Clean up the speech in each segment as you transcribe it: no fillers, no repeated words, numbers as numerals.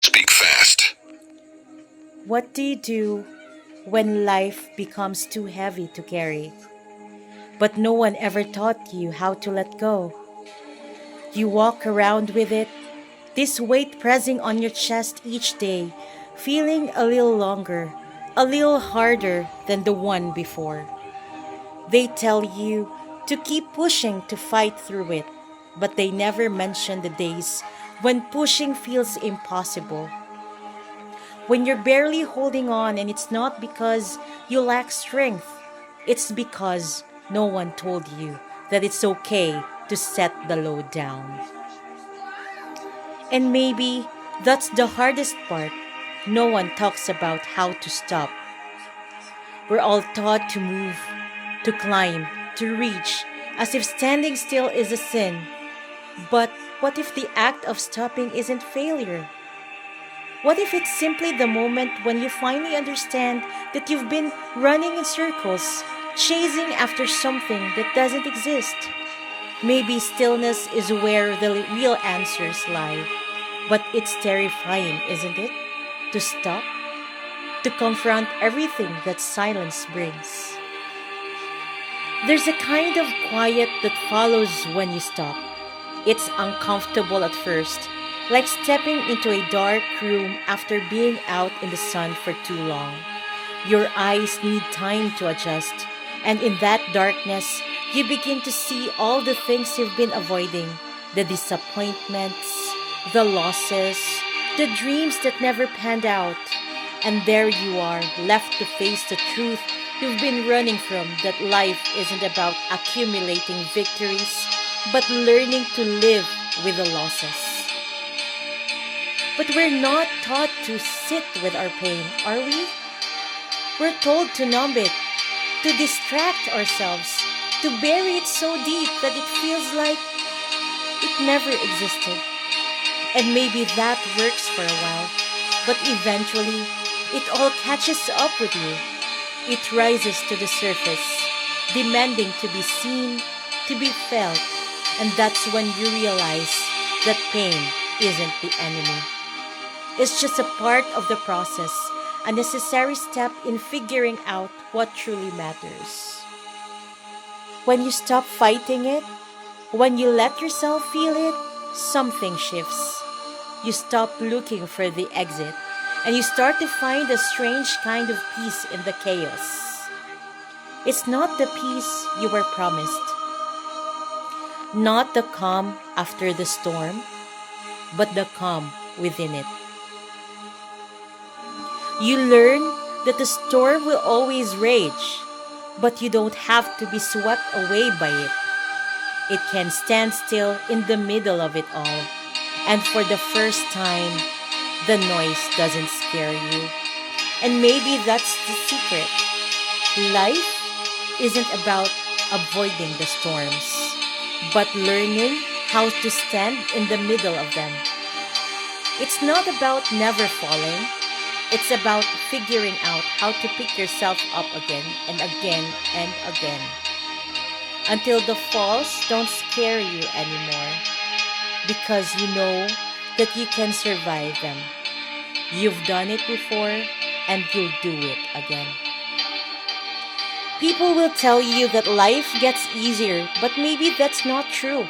Speak fast. What do you do when life becomes too heavy to carry, but no one ever taught you how to let go? You walk around with it, this weight pressing on your chest each day, feeling a little longer, a little harder than the one before. They tell you to keep pushing to fight through it, but they never mention the days when pushing feels impossible. When you're barely holding on, and it's not because you lack strength, it's because no one told you that it's okay to set the load down. And maybe that's the hardest part. No one talks about how to stop. We're all taught to move, to climb, to reach, as if standing still is a sin. But what if the act of stopping isn't failure? What if it's simply the moment when you finally understand that you've been running in circles, chasing after something that doesn't exist? Maybe stillness is where the real answers lie. But it's terrifying, isn't it? To stop, to confront everything that silence brings. There's a kind of quiet that follows when you stop. It's uncomfortable at first, like stepping into a dark room after being out in the sun for too long. Your eyes need time to adjust, and in that darkness, you begin to see all the things you've been avoiding, the disappointments, the losses, the dreams that never panned out. And there you are, left to face the truth you've been running from, that life isn't about accumulating victories, but learning to live with the losses. But we're not taught to sit with our pain, are we? We're told to numb it, to distract ourselves, to bury it so deep that it feels like it never existed. And maybe that works for a while, but eventually it all catches up with you. It rises to the surface, demanding to be seen, to be felt, and that's when you realize that pain isn't the enemy. It's just a part of the process, a necessary step in figuring out what truly matters. When you stop fighting it, when you let yourself feel it, something shifts. You stop looking for the exit, and you start to find a strange kind of peace in the chaos. It's not the peace you were promised, not the calm after the storm, but the calm within it. You learn that the storm will always rage, but you don't have to be swept away by it. It can stand still in the middle of it all. And for the first time, the noise doesn't scare you. And maybe that's the secret. Life isn't about avoiding the storms, but learning how to stand in the middle of them. It's not about never falling. It's about figuring out how to pick yourself up again and again and again until the falls don't scare you anymore, because you know that you can survive them. You've done it before, and you'll do it again. People will tell you that life gets easier, but maybe that's not true.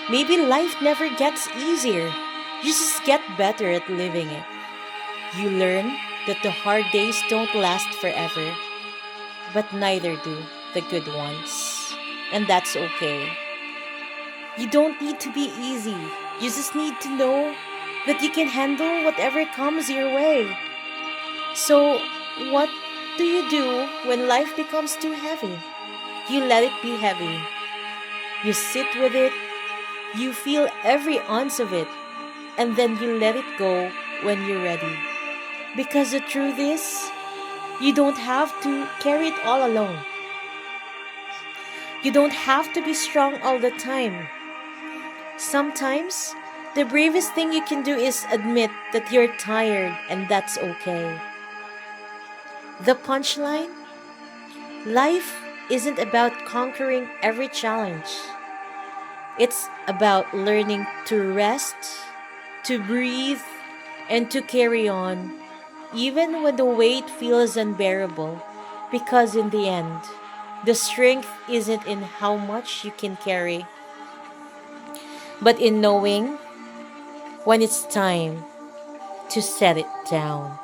Maybe life never gets easier. You just get better at living it. You learn that the hard days don't last forever, but neither do the good ones. And that's okay. You don't need to be easy. You just need to know that you can handle whatever comes your way. So, what do you do when life becomes too heavy? You let it be heavy. You sit with it. You feel every ounce of it. And then you let it go when you're ready. Because the truth is, you don't have to carry it all alone. You don't have to be strong all the time. Sometimes, the bravest thing you can do is admit that you're tired, and that's okay. The punchline: life isn't about conquering every challenge. It's about learning to rest, to breathe, and to carry on, even when the weight feels unbearable, because in the end, the strength isn't in how much you can carry, but in knowing when it's time to set it down.